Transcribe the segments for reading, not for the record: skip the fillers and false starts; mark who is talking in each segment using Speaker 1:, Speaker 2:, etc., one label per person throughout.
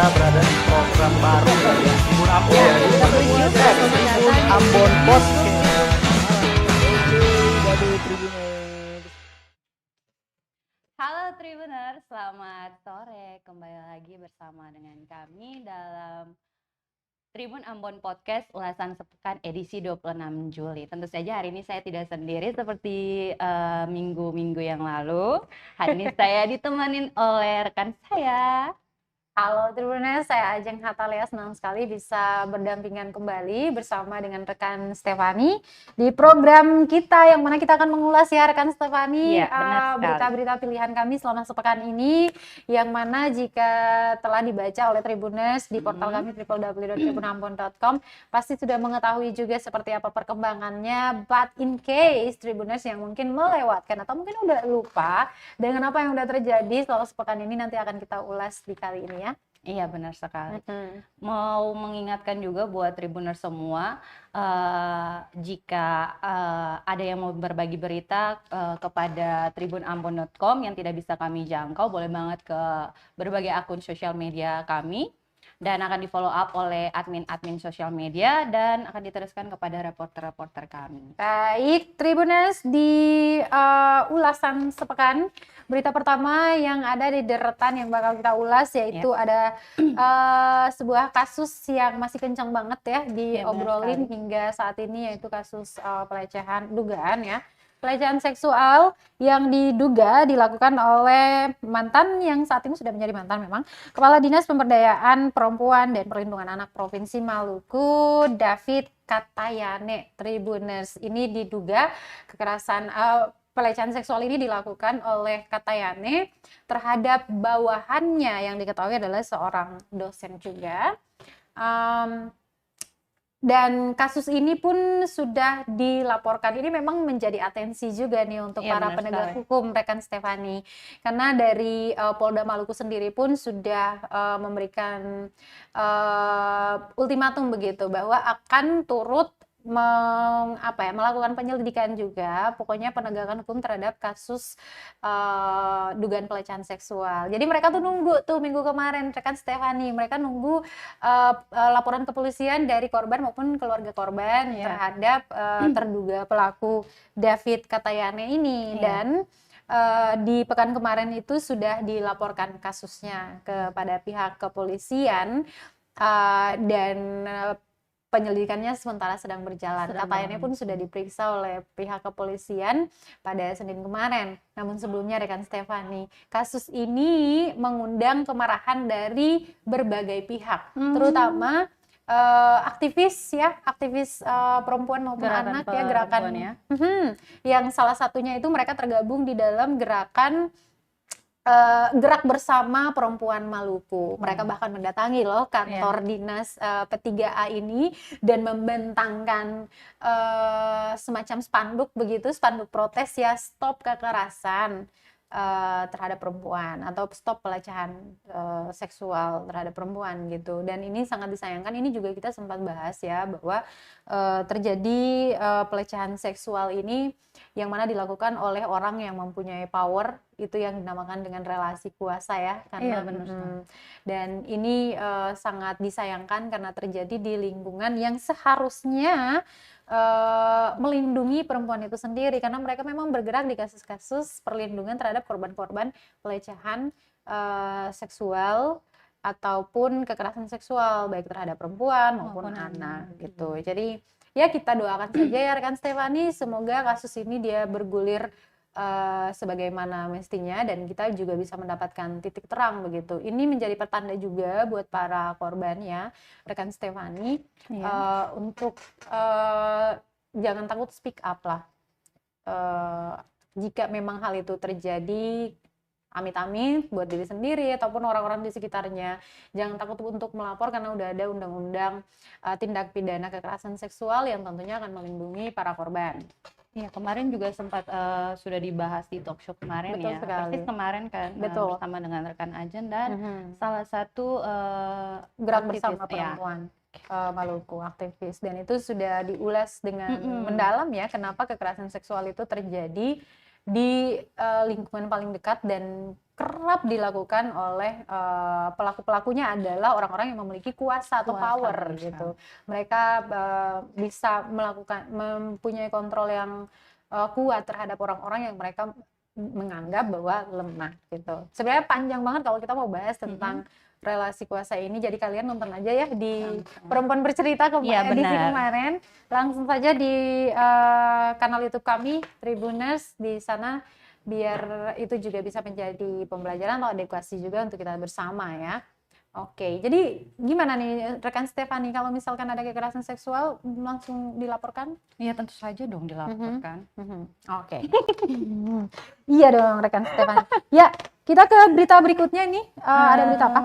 Speaker 1: berada di program baru dari Tribun Ambon. Tribun Ambon Podcast.
Speaker 2: Halo Tribuners, selamat sore. Kembali lagi bersama dengan kami dalam Tribun Ambon Podcast ulasan sepekan edisi 26 Juli. Tentu saja hari ini saya tidak sendiri seperti minggu-minggu yang lalu. Hari ini saya ditemenin oleh rekan saya.
Speaker 3: Halo Tribuners, saya Ajeng Hatalia, senang sekali bisa berdampingan kembali bersama dengan rekan Stefani di program kita yang mana kita akan mengulas ya rekan Stefani,
Speaker 2: Iya, benar sekali.
Speaker 3: berita-berita pilihan kami selama sepekan ini, yang mana jika telah dibaca oleh Tribuners di portal kami www.tribunambon.com pasti sudah mengetahui juga seperti apa perkembangannya. But in case Tribuners yang mungkin melewatkan atau mungkin udah lupa dengan apa yang udah terjadi selama sepekan ini, nanti akan kita ulas di kali ini ya.
Speaker 2: Iya, benar sekali. Mau mengingatkan juga buat Tribuners semua, jika ada yang mau berbagi berita kepada tribunambon.com yang tidak bisa kami jangkau, boleh banget ke berbagai akun sosial media kami dan akan di follow up oleh admin-admin sosial media dan akan diteruskan kepada reporter-reporter kami.
Speaker 3: Baik, Tribuners, di ulasan sepekan, berita pertama yang ada di deretan yang bakal kita ulas yaitu ada sebuah kasus yang masih kencang banget ya diobrolin hingga saat ini, yaitu kasus pelecehan, dugaan ya, pelecehan seksual yang diduga dilakukan oleh mantan yang saat ini sudah menjadi mantan memang Kepala Dinas Pemberdayaan Perempuan dan Perlindungan Anak Provinsi Maluku, David Katayane. Tribuners, ini diduga kekerasan pelecehan seksual ini dilakukan oleh Katayane terhadap bawahannya yang diketahui adalah seorang dosen juga. Dan kasus ini pun sudah dilaporkan. Ini memang menjadi atensi juga nih untuk para penegak hukum, rekan Stefani. Karena dari Polda Maluku sendiri pun sudah memberikan ultimatum begitu bahwa akan turut melakukan penyelidikan juga, pokoknya penegakan hukum terhadap kasus dugaan pelecehan seksual. Jadi mereka tuh nunggu tuh minggu kemarin, rekan Stefani, mereka nunggu laporan kepolisian dari korban maupun keluarga korban terhadap terduga pelaku David Katayane ini. Dan di pekan kemarin itu sudah dilaporkan kasusnya kepada pihak kepolisian dan penyelidikannya sementara sedang berjalan. Katayane pun sudah diperiksa oleh pihak kepolisian pada Senin kemarin. Namun sebelumnya rekan Stefani, kasus ini mengundang kemarahan dari berbagai pihak, terutama aktivis perempuan maupun anak ya, gerakan yang salah satunya itu mereka tergabung di dalam gerakan Gerak Bersama Perempuan Maluku. Mereka bahkan mendatangi loh kantor dinas P3A ini dan membentangkan semacam spanduk begitu, spanduk protes ya, stop kekerasan terhadap perempuan atau stop pelecehan seksual terhadap perempuan gitu. Dan ini sangat disayangkan. Ini juga kita sempat bahas ya bahwa terjadi pelecehan seksual ini yang mana dilakukan oleh orang yang mempunyai power, itu yang dinamakan dengan relasi kuasa ya, karena dan ini sangat disayangkan karena terjadi di lingkungan yang seharusnya melindungi perempuan itu sendiri, karena mereka memang bergerak di kasus-kasus perlindungan terhadap korban-korban pelecehan seksual ataupun kekerasan seksual baik terhadap perempuan maupun anak gitu. Jadi ya kita doakan saja ya rekan Stefani, semoga kasus ini dia bergulir sebagaimana mestinya dan kita juga bisa mendapatkan titik terang begitu. Ini menjadi pertanda juga buat para korban ya, rekan Stefani, untuk jangan takut speak up lah. Jika memang hal itu terjadi, amit-amit buat diri sendiri ataupun orang-orang di sekitarnya, jangan takut untuk melapor karena udah ada undang-undang tindak pidana kekerasan seksual yang tentunya akan melindungi para korban.
Speaker 2: Iya, kemarin juga sempat sudah dibahas di talk show kemarin.
Speaker 3: Betul
Speaker 2: ya.
Speaker 3: sekali.
Speaker 2: Persis kemarin kan bersama dengan rekan Ajen dan salah satu
Speaker 3: Gerak
Speaker 2: aktivis,
Speaker 3: Bersama Perempuan Maluku, aktivis, dan itu sudah diulas dengan mendalam ya kenapa kekerasan seksual itu terjadi di lingkungan paling dekat dan kerap dilakukan oleh pelaku-pelakunya adalah orang-orang yang memiliki kuasa atau
Speaker 2: Kuasa,
Speaker 3: power
Speaker 2: betul
Speaker 3: gitu. Mereka bisa mempunyai kontrol yang kuat terhadap orang-orang yang mereka menganggap bahwa lemah gitu. Sebenarnya panjang banget kalau kita mau bahas tentang relasi kuasa ini, jadi kalian nonton aja ya di Perempuan Bercerita
Speaker 2: Iya,
Speaker 3: edisi
Speaker 2: benar.
Speaker 3: kemarin, langsung saja di kanal YouTube kami Tribuners, di sana biar itu juga bisa menjadi pembelajaran atau edukasi juga untuk kita bersama ya. Oke, jadi gimana nih rekan Stefani, kalau misalkan ada kekerasan seksual langsung dilaporkan?
Speaker 2: Iya, tentu saja dong dilaporkan.
Speaker 3: Oke. Iya dong rekan Stefani. Ya, kita ke berita berikutnya nih. Ada berita apa?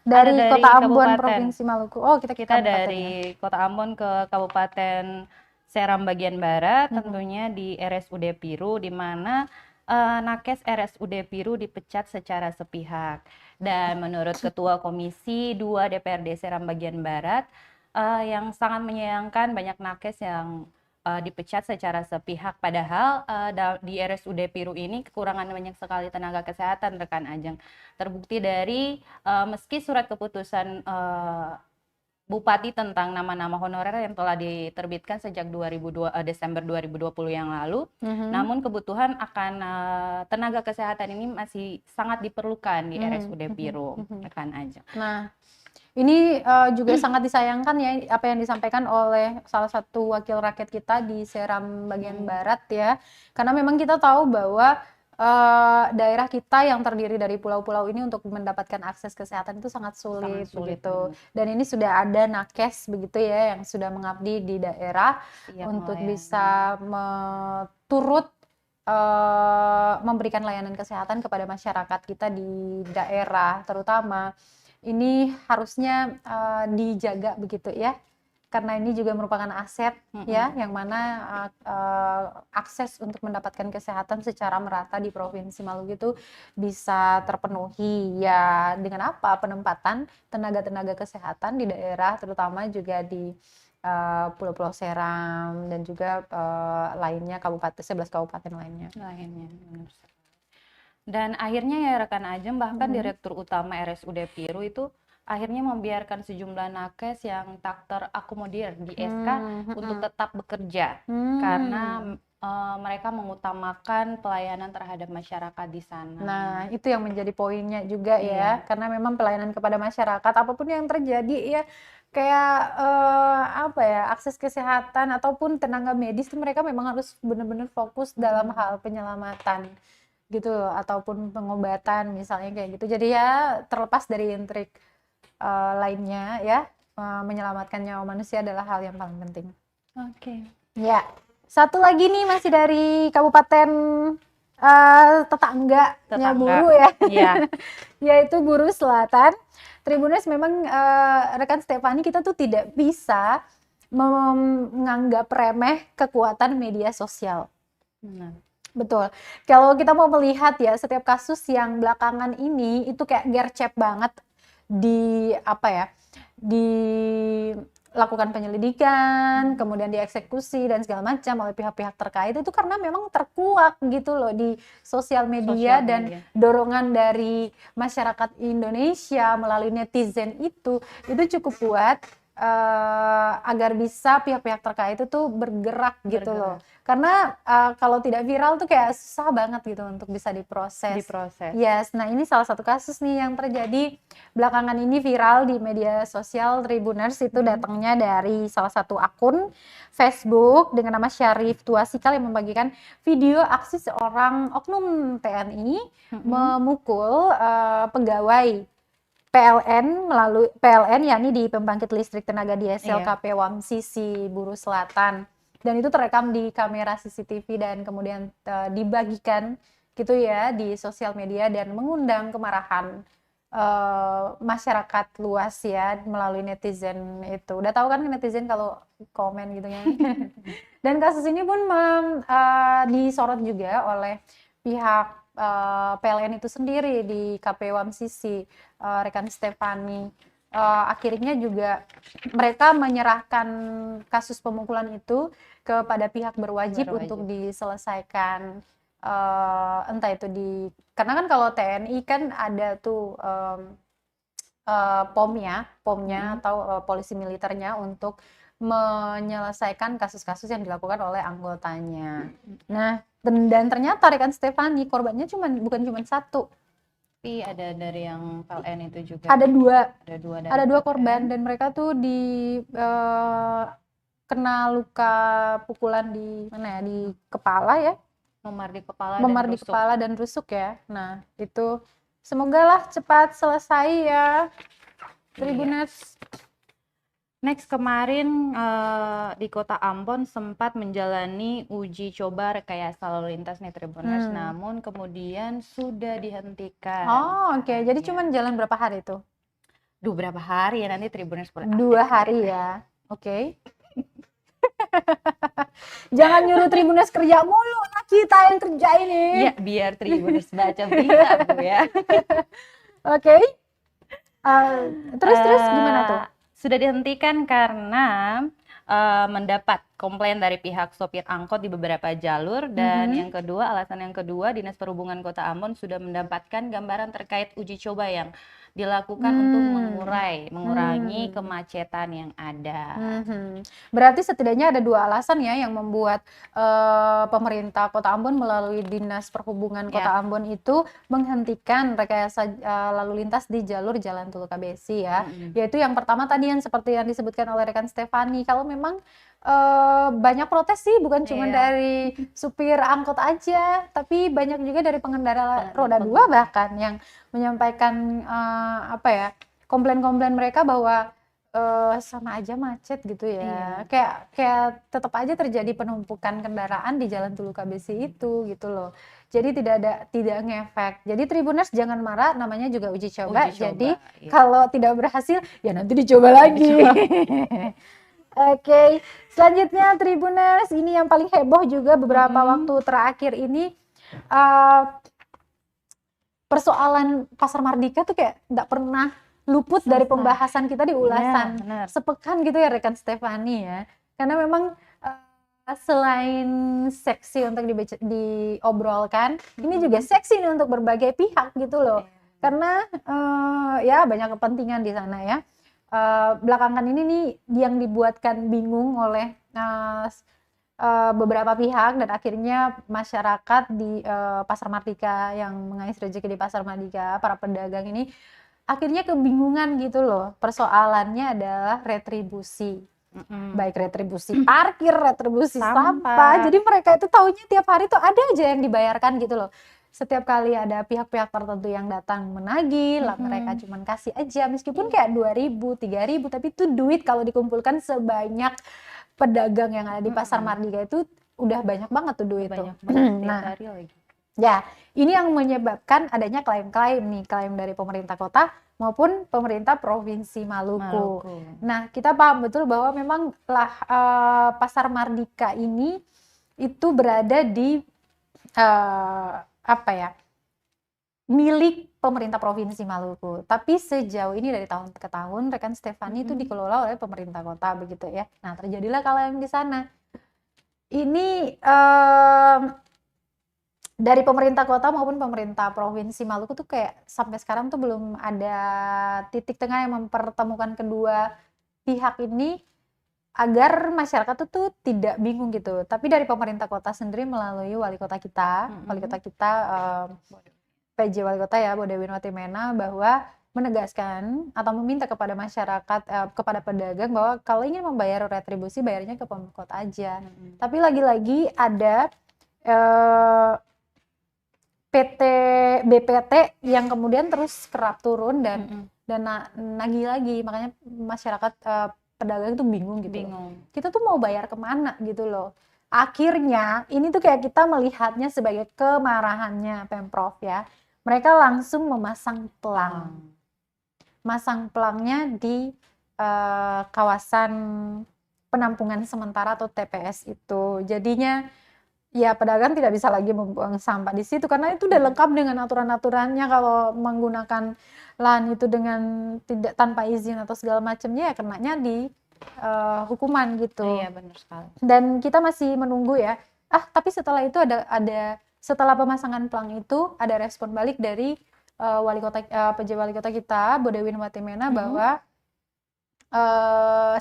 Speaker 3: Dari
Speaker 2: Ada
Speaker 3: Kota Ambon,
Speaker 2: kabupaten.
Speaker 3: Provinsi Maluku. Oh, kita ke
Speaker 2: Kita
Speaker 3: kabupaten ya.
Speaker 2: dari Kota Ambon ke Kabupaten Seram bagian barat, tentunya di RSUD Piru, di mana nakes RSUD Piru dipecat secara sepihak. Dan menurut Ketua Komisi 2 DPRD Seram bagian barat, yang sangat menyayangkan banyak nakes yang dipecat secara sepihak, padahal di RSUD Piru ini kekurangan banyak sekali tenaga kesehatan, rekan Ajeng. Terbukti dari meski surat keputusan Bupati tentang nama-nama honorer yang telah diterbitkan sejak Desember 2020 yang lalu, namun kebutuhan akan tenaga kesehatan ini masih sangat diperlukan di RSUD Piru, rekan Ajeng.
Speaker 3: Nah, ini juga sangat disayangkan ya apa yang disampaikan oleh salah satu wakil rakyat kita di Seram bagian barat ya, karena memang kita tahu bahwa daerah kita yang terdiri dari pulau-pulau ini untuk mendapatkan akses kesehatan itu sangat sulit begitu. Dan ini sudah ada nakes begitu ya yang sudah mengabdi di daerah untuk bisa turut memberikan layanan kesehatan kepada masyarakat kita di daerah, terutama ini harusnya dijaga begitu ya, karena ini juga merupakan aset ya, yang mana akses untuk mendapatkan kesehatan secara merata di Provinsi Maluku itu bisa terpenuhi ya, dengan apa? Penempatan tenaga-tenaga kesehatan di daerah, terutama juga di Pulau-Pulau Seram dan juga lainnya 11 kabupaten lainnya.
Speaker 2: Dan akhirnya ya rekan Ajeng, bahkan Direktur Utama RSUD Piru itu akhirnya membiarkan sejumlah nakes yang tak terakomodir di SK untuk tetap bekerja karena mereka mengutamakan pelayanan terhadap masyarakat di sana.
Speaker 3: Nah, itu yang menjadi poinnya juga ya, karena memang pelayanan kepada masyarakat apapun yang terjadi ya, kayak apa ya, akses kesehatan ataupun tenaga medis itu mereka memang harus benar-benar fokus dalam hal penyelamatan gitu loh, ataupun pengobatan misalnya kayak gitu. Jadi ya terlepas dari intrik lainnya ya, menyelamatkan nyawa manusia adalah hal yang paling penting.
Speaker 2: Oke.
Speaker 3: Ya, satu lagi nih masih dari kabupaten tetangganya Buru ya, yaitu Buru Selatan. Tribuners, memang rekan Stefani, kita tuh tidak bisa menganggap remeh kekuatan media sosial. Betul. Kalau kita mau melihat ya, setiap kasus yang belakangan ini itu kayak gercep banget dilakukan penyelidikan, kemudian dieksekusi dan segala macam oleh pihak-pihak terkait, itu karena memang terkuak gitu loh di sosial media dan dorongan dari masyarakat Indonesia melalui netizen itu cukup kuat agar bisa pihak-pihak terkait itu tuh bergerak gitu loh. Karena kalau tidak viral tuh kayak susah banget gitu untuk bisa diproses. Yes, nah ini salah satu kasus nih yang terjadi belakangan ini viral di media sosial Tribuners, itu datangnya dari salah satu akun Facebook dengan nama Syarif Tuasikal yang membagikan video aksi seorang oknum TNI memukul pegawai PLN yakni di pembangkit listrik tenaga diesel KP Wamsisi Buru Selatan. Dan itu terekam di kamera CCTV dan kemudian dibagikan gitu ya di sosial media dan mengundang kemarahan masyarakat luas ya melalui netizen itu. Udah tahu kan netizen kalau komen gitu ya. Dan kasus ini pun disorot juga oleh pihak PLN itu sendiri di KP Wamsisi, rekan Stefani. Akhirnya juga mereka menyerahkan kasus pemukulan itu kepada pihak berwajib untuk diselesaikan entah itu karena kan kalau TNI kan ada tuh pomnya atau polisi militernya untuk menyelesaikan kasus-kasus yang dilakukan oleh anggotanya. Nah, dan ternyata rekan Stefani korbannya bukan cuma satu,
Speaker 2: Tapi ada dari yang PLN itu juga.
Speaker 3: ada dua
Speaker 2: Ada dua dari
Speaker 3: korban,
Speaker 2: PLN.
Speaker 3: dan mereka tuh kena luka pukulan di mana ya, di kepala ya,
Speaker 2: Memar di kepala
Speaker 3: memar
Speaker 2: dan
Speaker 3: di
Speaker 2: rusuk.
Speaker 3: kepala dan rusuk ya. Nah, itu semoga lah cepat selesai ya, Tribuners.
Speaker 2: Next, kemarin di Kota Ambon sempat menjalani uji coba rekayasa lalu lintas nih Tribuners, namun kemudian sudah dihentikan.
Speaker 3: Oh, oke. Jadi
Speaker 2: Ya.
Speaker 3: cuman jalan berapa hari tuh?
Speaker 2: Berapa hari ya nanti Tribuners boleh
Speaker 3: 2
Speaker 2: update
Speaker 3: hari ya. Oke. Jangan nyuruh Tribuners kerja mulu, anak kita yang kerja ini.
Speaker 2: Iya, biar Tribuners baca berita Bu ya.
Speaker 3: Oke. Terus gimana tuh?
Speaker 2: Sudah dihentikan karena mendapat komplain dari pihak sopir angkot di beberapa jalur, dan alasan yang kedua, Dinas Perhubungan Kota Ambon sudah mendapatkan gambaran terkait uji coba yang dilakukan untuk mengurangi kemacetan yang ada.
Speaker 3: Berarti setidaknya ada 2 alasan ya yang membuat pemerintah Kota Ambon melalui Dinas Perhubungan Kota Ambon itu menghentikan rekayasa lalu lintas di jalur Jalan Tol Kabesi ya. Yaitu yang pertama tadi yang seperti yang disebutkan oleh rekan Stefani, kalau memang banyak protes sih, bukan cuma dari supir angkot aja, tapi banyak juga dari pengendara roda 2 bahkan yang menyampaikan komplain-komplain mereka bahwa sama aja macet gitu ya. Kayak tetap aja terjadi penumpukan kendaraan di Jalan Tol Kabesi itu gitu loh. Jadi tidak ngefek. Jadi Tribuners jangan marah, namanya juga uji coba. Jadi kalau tidak berhasil ya nanti dicoba lagi. Oke, selanjutnya Tribuners, ini yang paling heboh juga beberapa waktu terakhir ini, persoalan Pasar Mardika tuh kayak nggak pernah luput dari pembahasan kita di ulasan sepekan gitu ya rekan Stefani ya. Karena memang selain seksi untuk diobrolkan, ini juga seksi nih untuk berbagai pihak gitu loh. Karena ya banyak kepentingan di sana ya. Belakangan ini nih yang dibuatkan bingung oleh beberapa pihak, dan akhirnya masyarakat di Pasar Mardika yang mengais rezeki di Pasar Mardika, para pedagang ini akhirnya kebingungan gitu loh. Persoalannya adalah retribusi, baik retribusi parkir, retribusi sampah. Jadi mereka itu taunya tiap hari tuh ada aja yang dibayarkan gitu loh. Setiap kali ada pihak-pihak tertentu yang datang menagih, lah mereka cuman kasih aja, meskipun kayak 2.000, 3.000, tapi itu duit kalau dikumpulkan sebanyak pedagang yang ada di Pasar Mardika itu udah banyak banget tuh duit tuh. Nah, ya ini yang menyebabkan adanya klaim dari pemerintah kota maupun pemerintah Provinsi Maluku. Nah, kita paham betul bahwa memang Pasar Mardika ini itu berada di milik pemerintah Provinsi Maluku. Tapi sejauh ini dari tahun ke tahun rekan Stefani itu dikelola oleh pemerintah kota begitu ya. Nah, terjadilah kaleng di sana. Ini dari pemerintah kota maupun pemerintah Provinsi Maluku tuh kayak sampai sekarang tuh belum ada titik tengah yang mempertemukan kedua pihak ini agar masyarakat tuh tidak bingung gitu. Tapi dari pemerintah kota sendiri melalui wali kota kita, PJ Wali Kota ya, Bodewin Watimena, bahwa menegaskan atau meminta kepada masyarakat, kepada pedagang bahwa kalau ingin membayar retribusi bayarnya ke Pemkot aja. Tapi lagi-lagi ada BPT yang kemudian terus kerap turun dan nagih lagi, makanya masyarakat pedagang itu bingung gitu. Kita tuh mau bayar kemana gitu loh. Akhirnya ini tuh kayak kita melihatnya sebagai kemarahannya Pemprov ya. Mereka langsung memasang pelang. Masang pelangnya di kawasan penampungan sementara atau TPS itu. Jadinya ya pedagang tidak bisa lagi membuang sampah di situ karena itu udah lengkap dengan aturan-aturannya. Kalau menggunakan lahan itu dengan tanpa izin atau segala macamnya ya kenanya di hukuman gitu.
Speaker 2: Iya benar sekali.
Speaker 3: Dan kita masih menunggu ya. Tapi setelah itu ada setelah pemasangan pelang itu ada respon balik dari wali kota PJ wali kota kita Bodewin Watimena bahwa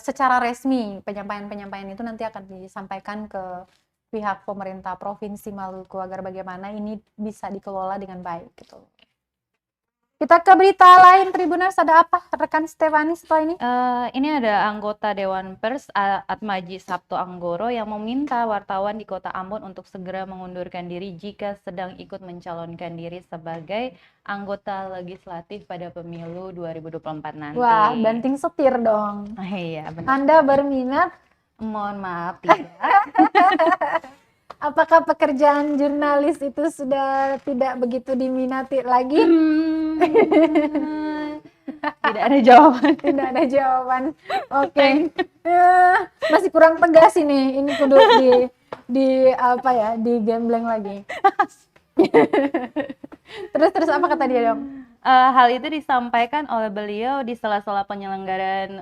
Speaker 3: secara resmi penyampaian itu nanti akan disampaikan ke pihak pemerintah Provinsi Maluku agar bagaimana ini bisa dikelola dengan baik gitu. Kita ke berita lain, Tribuners, ada apa rekan Stefani setelah ini?
Speaker 2: Ini ada anggota Dewan Pers Atmaji Sabto Anggoro yang meminta wartawan di Kota Ambon untuk segera mengundurkan diri jika sedang ikut mencalonkan diri sebagai anggota legislatif pada pemilu 2024 nanti.
Speaker 3: Wah, banting setir dong.
Speaker 2: Iya, benar.
Speaker 3: Anda berminat?
Speaker 2: Mohon maaf tidak.
Speaker 3: Apakah pekerjaan jurnalis itu sudah tidak begitu diminati lagi?
Speaker 2: Tidak ada jawaban.
Speaker 3: Tidak ada jawaban. Oke. Masih kurang tegas ini. Ini kudu digembleng lagi. Terus apa kata dia dong?
Speaker 2: Hal itu disampaikan oleh beliau di sela-sela penyelenggaraan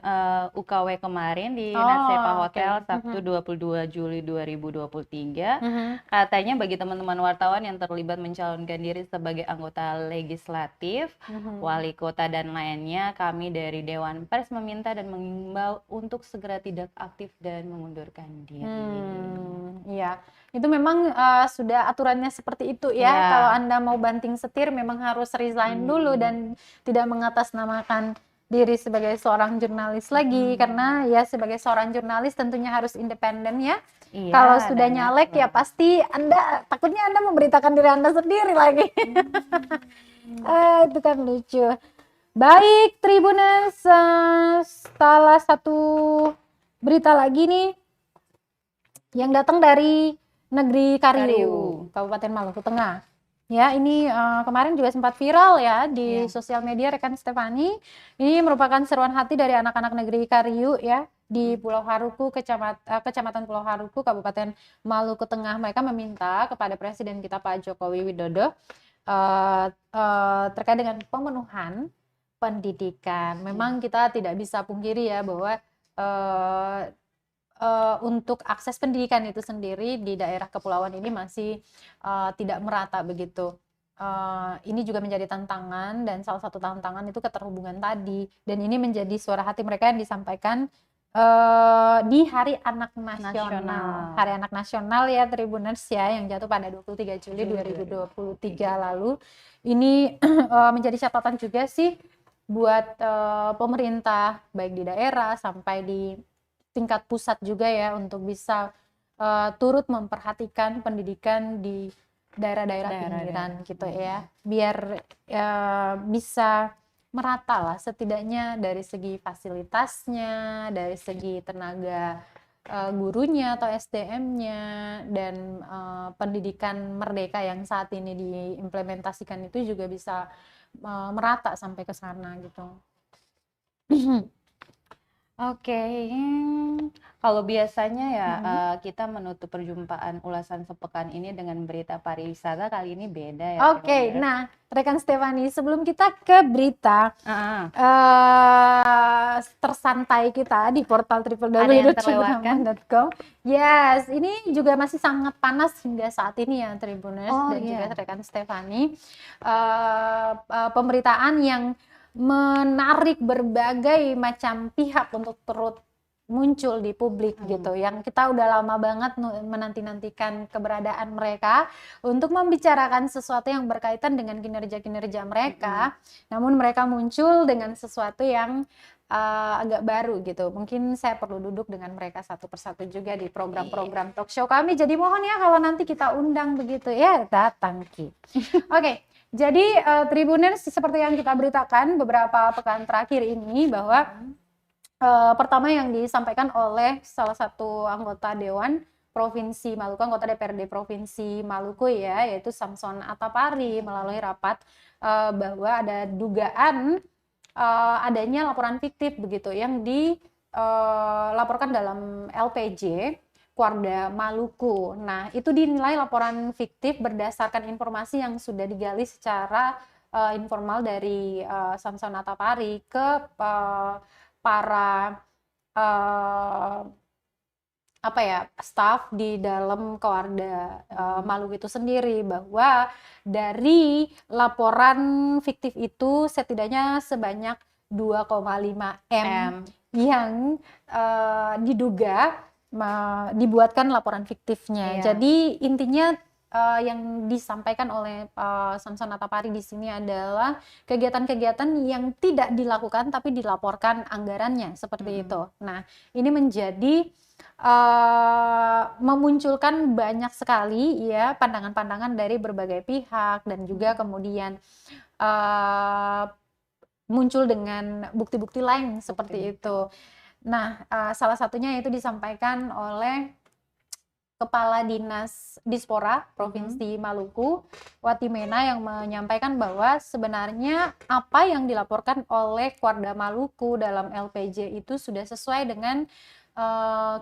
Speaker 2: UKW kemarin di Nasepa Hotel Sabtu 22 Juli 2023. Katanya bagi teman-teman wartawan yang terlibat mencalonkan diri sebagai anggota legislatif, wali kota dan lainnya, kami dari Dewan Pers meminta dan mengimbau untuk segera tidak aktif dan mengundurkan diri.
Speaker 3: Iya, itu memang sudah aturannya seperti itu ya. Kalau Anda mau banting setir memang harus resign dulu dan tidak mengatasnamakan diri sebagai seorang jurnalis lagi, karena ya sebagai seorang jurnalis tentunya harus independen ya.
Speaker 2: Iya,
Speaker 3: kalau sudah nyalek ya pasti takutnya Anda memberitakan diri Anda sendiri lagi. Itu kan lucu. Baik, Tribuners, salah satu berita lagi nih yang datang dari negeri Kariu, Kabupaten Maluku Tengah. Ya, ini kemarin juga sempat viral ya di sosial media rekan Stefani. Ini merupakan seruan hati dari anak-anak negeri Kariu ya di Pulau Haruku, Kecamatan Pulau Haruku, Kabupaten Maluku Tengah. Mereka meminta kepada Presiden kita Pak Jokowi Widodo terkait dengan pemenuhan pendidikan. Memang kita tidak bisa pungkiri ya bahwa untuk akses pendidikan itu sendiri di daerah kepulauan ini masih tidak merata begitu. Ini juga menjadi tantangan, dan salah satu tantangan itu keterhubungan tadi, dan ini menjadi suara hati mereka yang disampaikan di Hari Anak Nasional. Hari Anak Nasional ya Tribuners ya, yang jatuh pada 23 Juli 2023 lalu. Ini menjadi catatan juga sih buat pemerintah baik di daerah sampai di tingkat pusat juga ya, untuk bisa turut memperhatikan pendidikan di daerah-daerah pinggiran gitu ya, biar bisa merata lah setidaknya dari segi fasilitasnya, dari segi tenaga gurunya atau SDM-nya, dan pendidikan merdeka yang saat ini diimplementasikan itu juga bisa merata sampai ke sana gitu.
Speaker 2: Oke, kalau biasanya ya kita menutup perjumpaan ulasan sepekan ini dengan berita pariwisata, kali ini beda ya.
Speaker 3: Oke, nah rekan Stefani, sebelum kita ke berita tersantai kita di portal www.tribunambon.com, yes, ini juga masih sangat panas hingga saat ini ya Tribuners dan juga rekan Stefani, pemberitaan yang menarik berbagai macam pihak untuk turut muncul di publik gitu, yang kita udah lama banget menanti-nantikan keberadaan mereka untuk membicarakan sesuatu yang berkaitan dengan kinerja-kinerja mereka, namun mereka muncul dengan sesuatu yang agak baru gitu. Mungkin saya perlu duduk dengan mereka satu persatu juga di program-program talk show kami, jadi mohon ya kalau nanti kita undang begitu ya, datang Ki. Oke. Jadi Tribuners, seperti yang kita beritakan beberapa pekan terakhir ini bahwa pertama yang disampaikan oleh salah satu anggota Dewan Provinsi Maluku, anggota DPRD Provinsi Maluku ya, yaitu Samson Atapari, melalui rapat bahwa ada dugaan adanya laporan fiktif begitu yang dilaporkan dalam LPJ Kuarda Maluku. Nah, itu dinilai laporan fiktif berdasarkan informasi yang sudah digali secara informal dari Samson Atapari ke para apa ya, staf di dalam Kewarda Maluku itu sendiri, bahwa dari laporan fiktif itu setidaknya sebanyak 2,5 M yang diduga dibuatkan laporan fiktifnya.
Speaker 2: Iya.
Speaker 3: Jadi intinya yang disampaikan oleh Samson Atapari di sini adalah kegiatan-kegiatan yang tidak dilakukan tapi dilaporkan anggarannya seperti itu. Nah, ini menjadi memunculkan banyak sekali ya pandangan-pandangan dari berbagai pihak, dan juga kemudian muncul dengan bukti-bukti lain seperti itu. Nah, salah satunya itu disampaikan oleh Kepala Dinas Dispora Provinsi Maluku, Watimena, yang menyampaikan bahwa sebenarnya apa yang dilaporkan oleh Kewarda Maluku dalam LPJ itu sudah sesuai dengan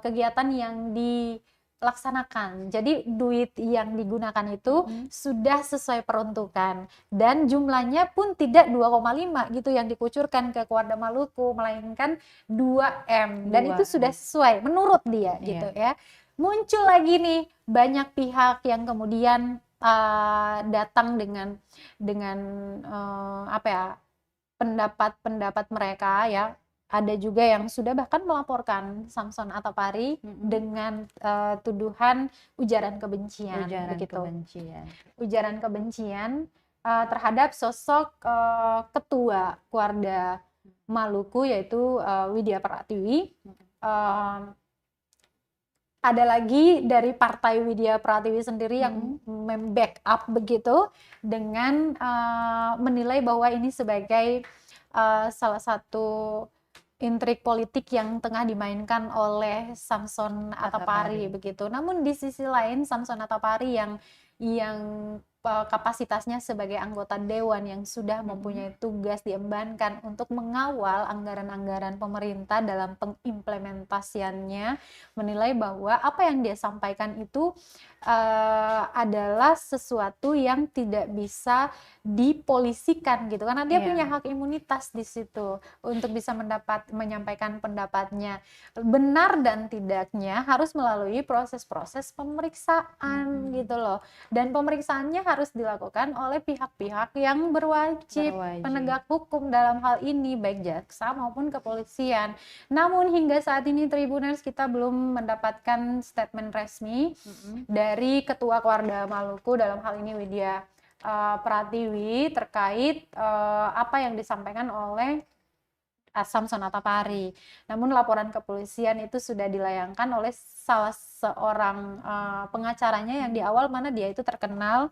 Speaker 3: kegiatan yang dilaksanakan. Jadi duit yang digunakan itu sudah sesuai peruntukan, dan jumlahnya pun tidak 2,5 gitu yang dikucurkan ke Kewarda Maluku, melainkan 2 M, dan itu sudah sesuai menurut dia gitu ya. Muncul lagi nih banyak pihak yang kemudian datang dengan apa ya, pendapat-pendapat mereka ya. Ada juga yang sudah bahkan melaporkan Samson Atapari dengan tuduhan ujaran kebencian, ujaran kebencian terhadap sosok ketua Kewarda Maluku, yaitu Widya Pratiwi. Ada lagi dari Partai Widya Pratiwi sendiri yang membackup begitu dengan menilai bahwa ini sebagai salah satu intrik politik yang tengah dimainkan oleh Samson Atapari begitu. Namun di sisi lain, Samson Atapari yang kapasitasnya sebagai anggota dewan yang sudah mempunyai tugas diembankan untuk mengawal anggaran-anggaran pemerintah dalam pengimplementasiannya, menilai bahwa apa yang dia sampaikan itu adalah sesuatu yang tidak bisa dipolisikan gitu, karena dia punya hak imunitas di situ untuk bisa menyampaikan pendapatnya. Benar dan tidaknya harus melalui proses-proses pemeriksaan gitu loh, dan pemeriksaannya harus dilakukan oleh pihak-pihak yang berwajib, penegak hukum dalam hal ini, baik jaksa maupun kepolisian. Namun hingga saat ini Tribuners, kita belum mendapatkan statement resmi dari Ketua Kewarda Maluku, dalam hal ini Widya Pratiwi, terkait apa yang disampaikan oleh Samson Atapari. Namun laporan kepolisian itu sudah dilayangkan oleh salah seorang pengacaranya yang di awal mana dia itu terkenal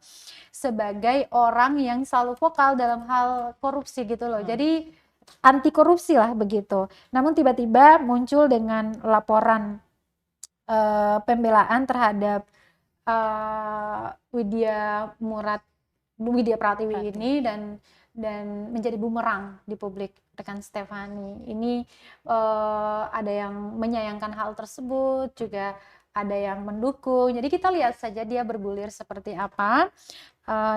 Speaker 3: sebagai orang yang selalu vokal dalam hal korupsi gitu loh. Jadi anti korupsi lah begitu. Namun tiba-tiba muncul dengan laporan pembelaan terhadap Widya Pratiwi ini, dan menjadi bumerang di publik rekan Stefani. Ini ada yang menyayangkan hal tersebut, juga ada yang mendukung. Jadi kita lihat saja dia bergulir seperti apa.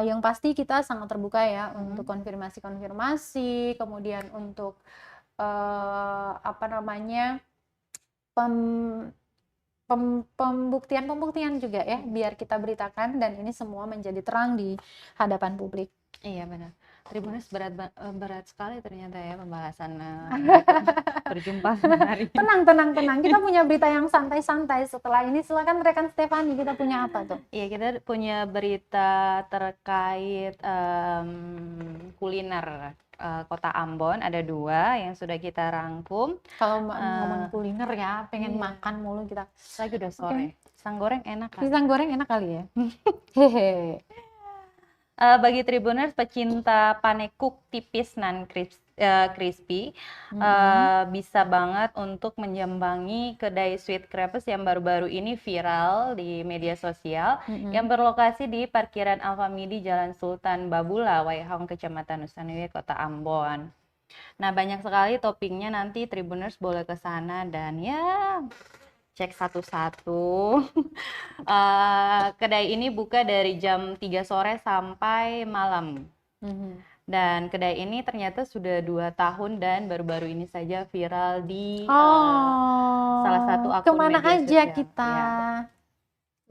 Speaker 3: Yang pasti kita sangat terbuka ya untuk konfirmasi-konfirmasi, kemudian untuk pembuktian juga ya, biar kita beritakan dan ini semua menjadi terang di hadapan publik.
Speaker 2: Iya benar. Tribuners berat sekali ternyata ya pembahasan berjumpa hari ini.
Speaker 3: Tenang. Kita punya berita yang santai-santai setelah ini. Silakan rekan Stefani, kita punya apa tuh?
Speaker 2: Iya, kita punya berita terkait kuliner Kota Ambon. Ada 2 yang sudah kita rangkum.
Speaker 3: Kalau ngomong kuliner ya, pengen makan mulu kita.
Speaker 2: Lagi udah sore. Pisang goreng enak kan?
Speaker 3: Pisang goreng enak kali ya. Hehe.
Speaker 2: Bagi Tribuners pecinta panekuk tipis non crispy, bisa banget untuk menjambangi kedai Sweet Crepes yang baru-baru ini viral di media sosial, yang berlokasi di parkiran Alfamidi Jalan Sultan Babula, Waihong, Kecamatan Nusanue, Kota Ambon. Nah, banyak sekali toppingnya, nanti Tribuners boleh ke sana dan ya cek satu-satu. Kedai ini buka dari jam 3 sore sampai malam. Dan kedai ini ternyata sudah 2 tahun dan baru-baru ini saja viral di salah satu akun
Speaker 3: kemana
Speaker 2: media
Speaker 3: aja
Speaker 2: sosial.
Speaker 3: kita?
Speaker 2: Ya.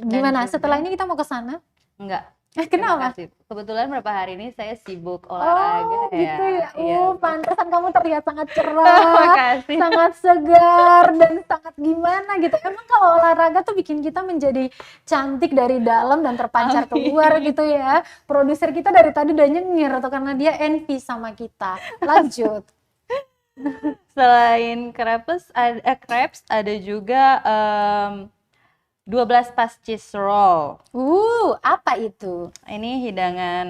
Speaker 3: Gimana?
Speaker 2: juga-
Speaker 3: Setelah ini kita mau ke sana?
Speaker 2: Enggak. Terima
Speaker 3: Kenapa?
Speaker 2: kasih. Kebetulan beberapa hari ini saya sibuk olahraga
Speaker 3: Gitu ya.
Speaker 2: Iya.
Speaker 3: Pantesan kamu terlihat sangat cerah,
Speaker 2: Makasih.
Speaker 3: sangat segar dan sangat gimana gitu. Emang kalau olahraga tuh bikin kita menjadi cantik dari dalam dan terpancar keluar gitu ya. Produser kita dari tadi udah nyengir tuh karena dia envy sama kita. Lanjut.
Speaker 2: Selain crepes ada juga 12 pas cheese roll.
Speaker 3: Apa itu?
Speaker 2: Ini hidangan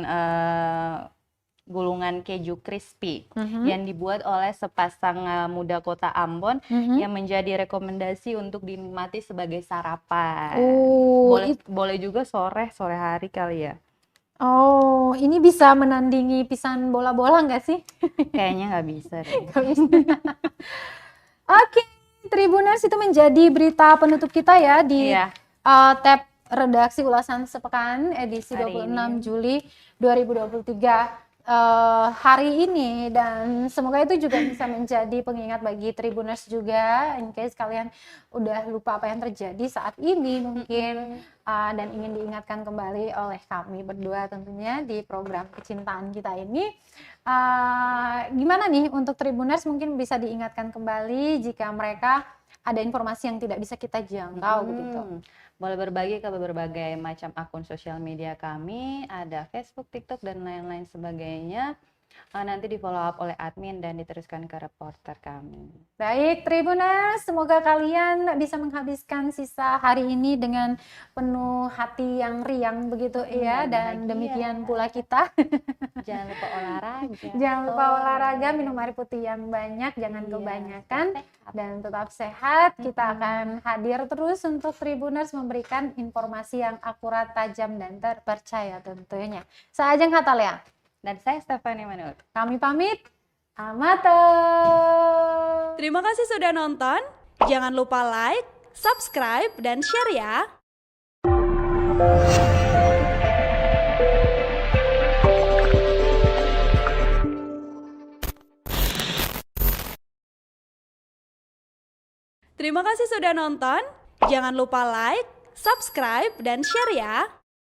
Speaker 2: gulungan keju crispy yang dibuat oleh sepasang muda kota Ambon yang menjadi rekomendasi untuk dinikmati sebagai sarapan. Boleh juga sore hari kali ya.
Speaker 3: Oh, ini bisa menandingi pisang bola-bola nggak sih?
Speaker 2: Kayaknya nggak bisa deh.
Speaker 3: Oke, Tribuners, itu menjadi berita penutup kita ya di
Speaker 2: Iya.
Speaker 3: tab redaksi ulasan sepekan edisi
Speaker 2: Hari
Speaker 3: 26
Speaker 2: ini.
Speaker 3: Juli 2023 hari ini, dan semoga itu juga bisa menjadi pengingat bagi Tribuners juga in case kalian udah lupa apa yang terjadi saat ini mungkin dan ingin diingatkan kembali oleh kami berdua tentunya di program kecintaan kita ini. Gimana nih untuk Tribuners, mungkin bisa diingatkan kembali jika mereka ada informasi yang tidak bisa kita jangkau begitu.
Speaker 2: Boleh berbagi ke berbagai macam akun sosial media kami, ada Facebook, TikTok, dan lain-lain sebagainya. Nanti di follow up oleh admin dan diteruskan ke reporter kami.
Speaker 3: Baik Tribuners, semoga kalian bisa menghabiskan sisa hari ini dengan penuh hati yang riang begitu ya, dan
Speaker 2: bahagia.
Speaker 3: demikian pula kita.
Speaker 2: Jangan lupa olahraga.
Speaker 3: Jangan lupa olahraga, minum air putih yang banyak, jangan
Speaker 2: Iya,
Speaker 3: kebanyakan,
Speaker 2: sehat.
Speaker 3: dan tetap sehat. Kita akan hadir terus untuk Tribuners memberikan informasi yang akurat, tajam, dan terpercaya tentunya. Saya Ajeng Hatalia.
Speaker 2: Dan saya Stephanie Manut.
Speaker 3: Kami pamit. Amato.
Speaker 4: Terima kasih sudah nonton. Jangan lupa like, subscribe, dan share ya. Terima kasih sudah nonton. Jangan lupa like, subscribe, dan share ya.